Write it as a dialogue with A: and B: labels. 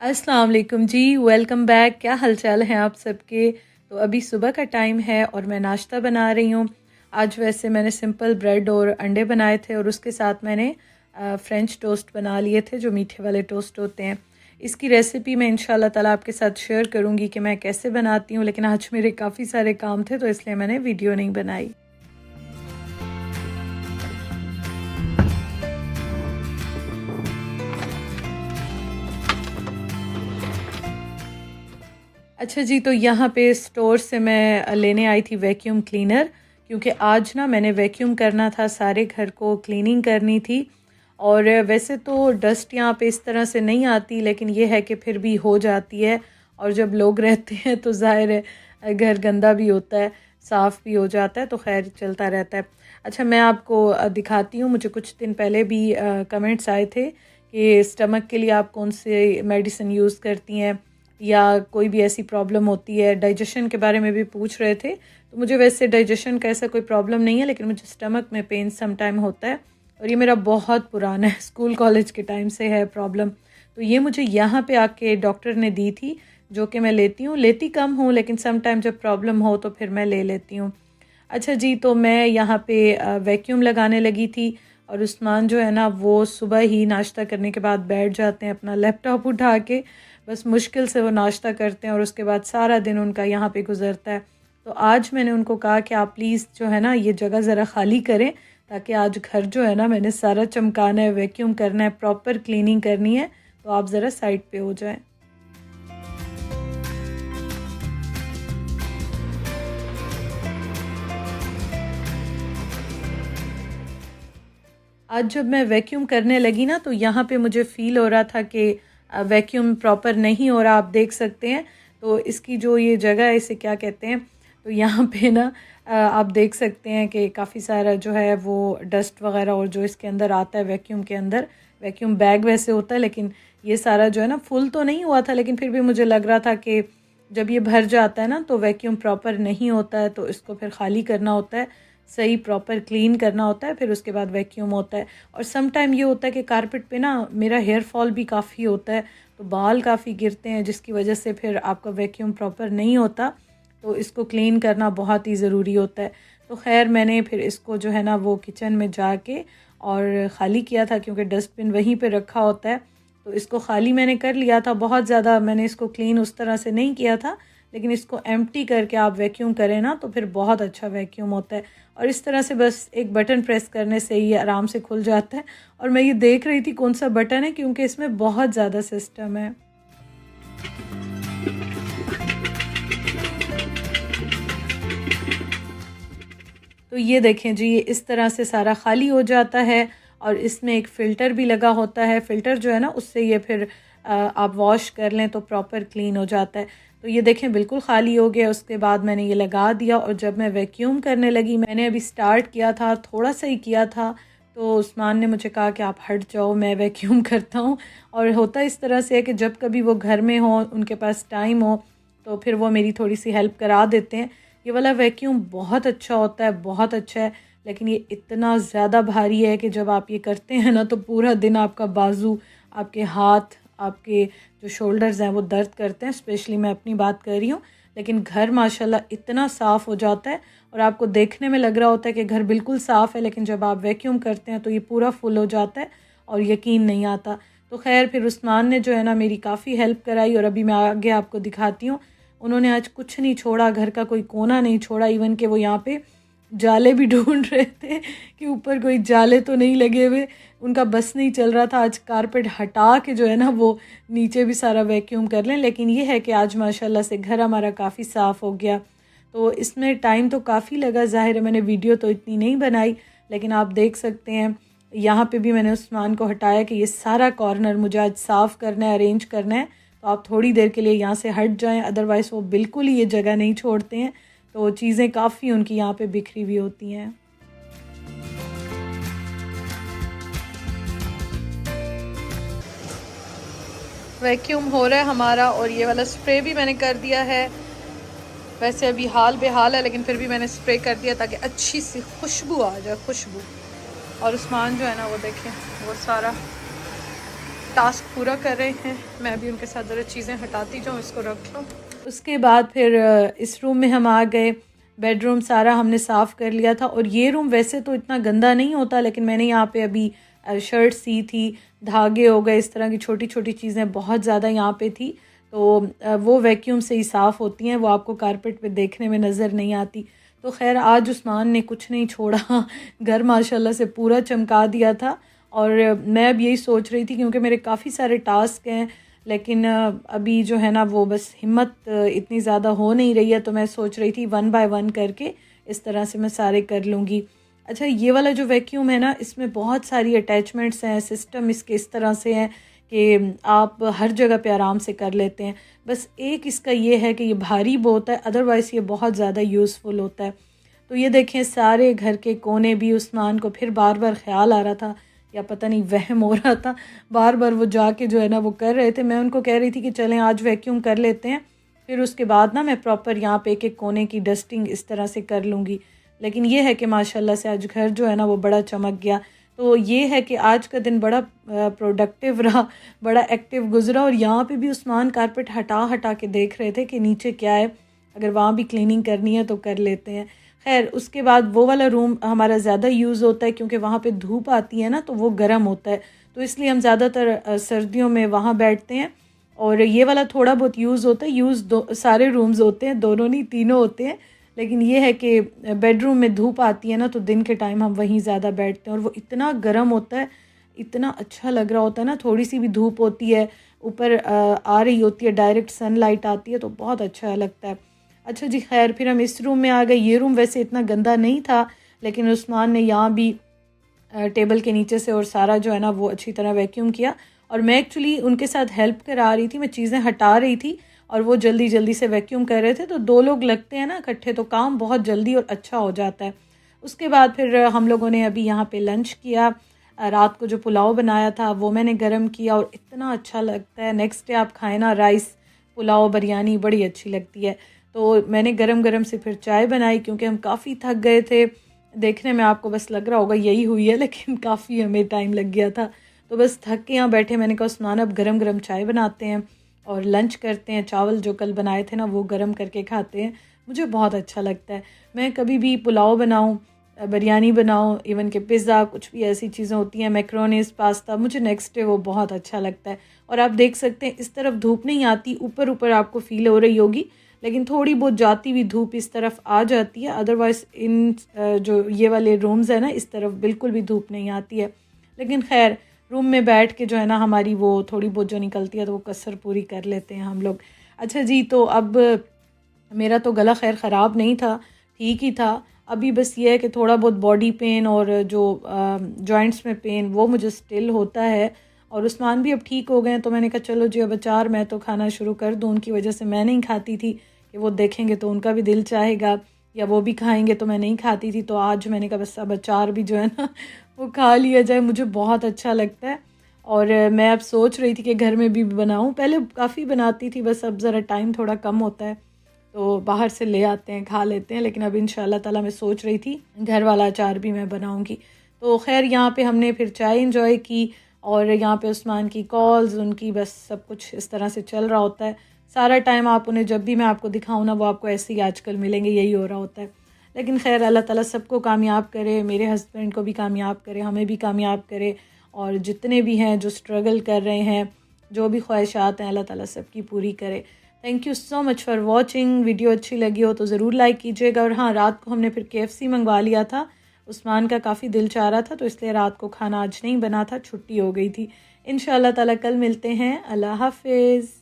A: अस्सलाम वालेकुम जी, welcome back. क्या हालचाल है आप सबके। तो अभी सुबह का टाइम है और मैं नाश्ता बना रही हूँ। आज वैसे मैंने सिंपल ब्रेड और अंडे बनाए थे और उसके साथ मैंने फ्रेंच टोस्ट बना लिए थे, जो मीठे वाले टोस्ट होते हैं। इसकी रेसिपी मैं इंशाल्लाह ताला आपके साथ शेयर करूँगी कि मैं कैसे बनाती हूँ, लेकिन आज मेरे काफ़ी सारे काम थे तो इसलिए मैंने वीडियो नहीं बनाई। अच्छा जी, तो यहाँ पे स्टोर से मैं लेने आई थी वैक्यूम क्लीनर, क्योंकि आज ना मैंने वैक्यूम करना था, सारे घर को क्लीनिंग करनी थी। और वैसे तो डस्ट यहाँ पे इस तरह से नहीं आती, लेकिन ये है कि फिर भी हो जाती है। और जब लोग रहते हैं तो ज़ाहिर है घर गंदा भी होता है, साफ़ भी हो जाता है, तो खैर चलता रहता है। अच्छा, मैं आपको दिखाती हूँ। मुझे कुछ दिन पहले भी कमेंट्स आए थे कि स्टमक के लिए आप कौन से मेडिसिन यूज़ करती हैं, या कोई भी ऐसी प्रॉब्लम होती है। डाइजेशन के बारे में भी पूछ रहे थे। तो मुझे वैसे डाइजेशन का ऐसा कोई प्रॉब्लम नहीं है, लेकिन मुझे स्टमक में पेन सम टाइम होता है और ये मेरा बहुत पुराना है, स्कूल कॉलेज के टाइम से है प्रॉब्लम। तो ये मुझे यहाँ पे आके डॉक्टर ने दी थी, जो कि मैं लेती हूँ। लेती कम हूँ, लेकिन सम टाइम जब प्रॉब्लम हो तो फिर मैं ले लेती हूँ। अच्छा जी, तो मैं यहाँ पे वैक्यूम लगाने लगी थी और उस्मान जो है ना, वो सुबह ही नाश्ता करने के बाद बैठ जाते हैं अपना लैपटॉप उठा के। बस मुश्किल से वो नाश्ता करते हैं और उसके बाद सारा दिन उनका यहाँ पे गुजरता है। तो आज मैंने उनको कहा कि आप प्लीज़ जो है ना ये जगह ज़रा ख़ाली करें, ताकि आज घर जो है ना मैंने सारा चमकाना है, वैक्यूम करना है, प्रॉपर क्लीनिंग करनी है। तो आप ज़रा साइड पे हो जाएं। आज जब मैं वैक्यूम करने लगी ना, तो यहाँ पे मुझे फ़ील हो रहा था कि वैक्यूम प्रॉपर नहीं हो रहा। आप देख सकते हैं, तो इसकी जो ये जगह है, इसे क्या कहते हैं, तो यहाँ पे ना आप देख सकते हैं कि काफ़ी सारा जो है वो डस्ट वगैरह, और जो इसके अंदर आता है वैक्यूम के अंदर, वैक्यूम बैग वैसे होता है, लेकिन ये सारा जो है ना फुल तो नहीं हुआ था, लेकिन फिर भी मुझे लग रहा था कि जब ये भर जाता है ना तो वैक्यूम प्रॉपर नहीं होता है, तो इसको फिर ख़ाली करना होता है, सही प्रॉपर क्लीन करना होता है, फिर उसके बाद वैक्यूम होता है। और सम टाइम ये होता है कि कारपेट पे ना मेरा हेयर फॉल भी काफ़ी होता है, तो बाल काफ़ी गिरते हैं, जिसकी वजह से फिर आपका वैक्यूम प्रॉपर नहीं होता। तो इसको क्लीन करना बहुत ही ज़रूरी होता है। तो खैर मैंने फिर इसको जो है ना वो किचन में जाके और ख़ाली किया था, क्योंकि डस्टबिन वहीं पे रखा होता है। तो इसको ख़ाली मैंने कर लिया था। बहुत ज़्यादा मैंने इसको क्लीन उस तरह से नहीं किया था, लेकिन इसको एम्प्टी करके आप वैक्यूम करें ना तो फिर बहुत अच्छा वैक्यूम होता है। और इस तरह से बस एक बटन प्रेस करने से ही आराम से खुल जाता है। और मैं ये देख रही थी कौन सा बटन है, क्योंकि इसमें बहुत ज़्यादा सिस्टम है। तो ये देखें जी, ये इस तरह से सारा खाली हो जाता है और इसमें एक फ़िल्टर भी लगा होता है। फ़िल्टर जो है ना, उससे ये फिर आप वॉश कर लें तो प्रॉपर क्लीन हो जाता है। तो ये देखें बिल्कुल ख़ाली हो गया। उसके बाद मैंने ये लगा दिया और जब मैं वैक्यूम करने लगी, मैंने अभी स्टार्ट किया था, थोड़ा सा ही किया था, तो उस्मान ने मुझे कहा कि आप हट जाओ, मैं वैक्यूम करता हूँ। और होता इस तरह से है कि जब कभी वो घर में हो, उनके पास टाइम हो, तो फिर वो मेरी थोड़ी सी हेल्प करा देते हैं। ये वाला वैक्यूम बहुत अच्छा होता है, बहुत अच्छा है, लेकिन ये इतना ज़्यादा भारी है कि जब आप ये करते हैं ना तो पूरा दिन आपका बाजू, आपके हाथ, आपके जो शोल्डर्स हैं वो दर्द करते हैं। स्पेशली मैं अपनी बात कर रही हूँ, लेकिन घर माशाल्लाह इतना साफ़ हो जाता है और आपको देखने में लग रहा होता है कि घर बिल्कुल साफ़ है, लेकिन जब आप वैक्यूम करते हैं तो ये पूरा फुल हो जाता है और यकीन नहीं आता। तो खैर फिर उस्मान ने जो है ना मेरी काफ़ी हेल्प कराई और अभी मैं आगे आपको दिखाती हूँ। उन्होंने आज कुछ नहीं छोड़ा, घर का कोई कोना नहीं छोड़ा, इवन कि वो यहाँ पे जाले भी ढूंढ रहे थे कि ऊपर कोई जाले तो नहीं लगे हुए। उनका बस नहीं चल रहा था आज कारपेट हटा के जो है ना वो नीचे भी सारा वैक्यूम कर लें। लेकिन ये है कि आज माशाल्लाह से घर हमारा काफ़ी साफ़ हो गया। तो इसमें टाइम तो काफ़ी लगा, ज़ाहिर है मैंने वीडियो तो इतनी नहीं बनाई, लेकिन आप देख सकते हैं यहाँ पे भी मैंने उस्मान को हटाया कि ये सारा कॉर्नर मुझे आज साफ़ करना है, अरेंज करना है। तो आप थोड़ी देर के लिए यहाँ से हट जाएं, अदरवाइज़ वो बिल्कुल ही ये जगह नहीं छोड़ते हैं। तो चीज़ें काफ़ी उनकी यहाँ पे बिखरी हुई होती हैं। वैक्यूम हो रहा है हमारा और ये वाला स्प्रे भी मैंने कर दिया है। वैसे अभी हाल बेहाल है, लेकिन फिर भी मैंने स्प्रे कर दिया ताकि अच्छी सी खुशबू आ जाए, खुशबू। और उस्मान जो है ना वो देखें, वो सारा टास्क पूरा कर रहे हैं, मैं भी उनके साथ ज़रा चीज़ें हटाती जाऊँ, इसको रख लूँ। उसके बाद फिर इस रूम में हम आ गए। बेडरूम सारा हमने साफ़ कर लिया था और ये रूम वैसे तो इतना गंदा नहीं होता, लेकिन मैंने यहाँ पे अभी शर्ट सी थी, धागे हो गए, इस तरह की छोटी छोटी चीज़ें बहुत ज़्यादा यहाँ पे थी, तो वो वैक्यूम से ही साफ़ होती हैं, वो आपको कारपेट पे देखने में नज़र नहीं आती। तो खैर आज उस्मान ने कुछ नहीं छोड़ा, घर माशाल्लाह से पूरा चमका दिया था। और मैं अब यही सोच रही थी, क्योंकि मेरे काफ़ी सारे टास्क हैं, लेकिन अभी जो है ना वो बस हिम्मत इतनी ज़्यादा हो नहीं रही है, तो मैं सोच रही थी 1 बाय 1 करके इस तरह से मैं सारे कर लूँगी। अच्छा, ये वाला जो वैक्यूम है ना, इसमें बहुत सारी अटैचमेंट्स हैं, सिस्टम इसके इस तरह से हैं कि आप हर जगह पे आराम से कर लेते हैं। बस एक इसका ये है कि ये भारी बहुत है, अदरवाइज़ ये बहुत ज़्यादा यूज़फुल होता है। तो ये देखें, सारे घर के कोने भी उस्मान को फिर बार बार ख्याल आ रहा था, या पता नहीं वहम हो रहा था, बार बार वो जाके जो है ना वो कर रहे थे। मैं उनको कह रही थी कि चलें आज वैक्यूम कर लेते हैं, फिर उसके बाद ना मैं प्रॉपर यहाँ पे एक एक कोने की डस्टिंग इस तरह से कर लूँगी। लेकिन ये है कि माशाल्लाह से आज घर जो है ना वो बड़ा चमक गया। तो ये है कि आज का दिन बड़ा प्रोडक्टिव रहा, बड़ा एक्टिव गुजरा। और यहाँ पे भी उस्मान कारपेट हटा हटा के देख रहे थे कि नीचे क्या है, अगर वहाँ भी क्लीनिंग करनी है तो कर लेते हैं। खैर उसके बाद वो वाला रूम हमारा ज़्यादा यूज़ होता है, क्योंकि वहाँ पे धूप आती है ना, तो वो गर्म होता है, तो इसलिए हम ज़्यादातर सर्दियों में वहाँ बैठते हैं। और ये वाला थोड़ा बहुत यूज़ होता है, यूज़ दो सारे रूम्स होते हैं, दोनों नहीं तीनों होते हैं, लेकिन ये है कि बेडरूम में धूप आती है ना, तो दिन के टाइम हम वहीं ज़्यादा बैठते हैं। और वो इतना गर्म होता है, इतना अच्छा लग रहा होता है ना, थोड़ी सी भी धूप होती है ऊपर आ रही होती है, डायरेक्ट सनलाइट आती है, तो बहुत अच्छा लगता है। अच्छा जी, खैर फिर हम इस रूम में आ गए। ये रूम वैसे इतना गंदा नहीं था, लेकिन उस्मान ने यहाँ भी टेबल के नीचे से और सारा जो है ना वो अच्छी तरह वैक्यूम किया। और मैं एक्चुअली उनके साथ हेल्प करा रही थी, मैं चीज़ें हटा रही थी और वो जल्दी जल्दी से वैक्यूम कर रहे थे। तो दो लोग लगते हैं ना इकट्ठे, तो काम बहुत जल्दी और अच्छा हो जाता है। उसके बाद फिर हम लोगों ने अभी यहाँ पे लंच किया। रात को जो पुलाव बनाया था वो मैंने गरम किया और इतना अच्छा लगता है। नेक्स्ट डे आप खाएँ ना, राइस पुलाव बिरयानी बड़ी अच्छी लगती है। तो मैंने गरम गरम से फिर चाय बनाई, क्योंकि हम काफ़ी थक गए थे। देखने में आपको बस लग रहा होगा यही हुई है, लेकिन काफ़ी हमें टाइम लग गया था। तो बस थक के यहाँ बैठे, मैंने कहा उस्मान अब गरम गरम चाय बनाते हैं और लंच करते हैं। चावल जो कल बनाए थे ना वो गरम करके खाते हैं, मुझे बहुत अच्छा लगता है। मैं कभी भी पुलाव बनाऊँ, बिरयानी बनाऊँ, इवन कि पिज़्ज़ा, कुछ भी ऐसी चीज़ें होती हैं, मैक्रोनीस, पास्ता, मुझे नेक्स्ट डे वो बहुत अच्छा लगता है। और आप देख सकते हैं इस तरफ धूप नहीं आती, ऊपर ऊपर आपको फील हो रही होगी, लेकिन थोड़ी बहुत जाती हुई धूप इस तरफ आ जाती है। अदरवाइज़ इन जो ये वाले रूम्स है ना, इस तरफ बिल्कुल भी धूप नहीं आती है। लेकिन खैर रूम में बैठ के जो है ना हमारी वो थोड़ी बहुत जो निकलती है तो वो कसर पूरी कर लेते हैं हम लोग। अच्छा जी, तो अब मेरा तो गला खैर ख़राब नहीं था, ठीक ही था। अभी बस ये है कि थोड़ा बहुत बॉडी पेन और जो जॉइंट्स में पेन वो मुझे स्टिल होता है। और उस्मान भी अब ठीक हो गए हैं, तो मैंने कहा चलो जी अब अचार मैं तो खाना शुरू कर दूँ। उनकी वजह से मैं नहीं खाती थी कि वो देखेंगे तो उनका भी दिल चाहेगा, या वो भी खाएंगे तो मैं नहीं खाती थी। तो आज मैंने कहा बस अब अचार भी जो है ना वो खा लिया जाए, मुझे बहुत अच्छा लगता है। और मैं अब सोच रही थी कि घर में भी बनाऊं, पहले काफ़ी बनाती थी, बस अब ज़रा टाइम थोड़ा कम होता है तो बाहर से ले आते हैं, खा लेते हैं। लेकिन अब इंशाल्लाह ताला मैं सोच रही थी घर वाला अचार भी मैं बनाऊंगी। तो खैर यहाँ पे हमने फिर चाय इंजॉय की और यहाँ पे उस्मान की कॉल्स, उनकी बस सब कुछ इस तरह से चल रहा होता है सारा टाइम। आप उन्हें जब भी मैं आपको दिखाऊँ ना वो आपको ऐसे ही आजकल मिलेंगे, यही हो रहा होता है। लेकिन खैर अल्लाह ताला सबको कामयाब करे, मेरे हस्बैंड को भी कामयाब करे, हमें भी कामयाब करे, और जितने भी हैं जो स्ट्रगल कर रहे हैं, जो भी ख्वाहिशात हैं, अल्लाह ताला सबकी पूरी करे। Thank you so much for watching. Video अच्छी लगी हो तो ज़रूर लाइक कीजिएगा। और हाँ, रात को हमने फिर KFC मंगवा लिया था, उस्मान का काफ़ी दिल चाह रहा था, तो इसलिए रात को खाना आज नहीं बना था, छुट्टी हो गई थी। इंशाल्लाह ताला कल मिलते हैं। अल्लाह हाफिज़।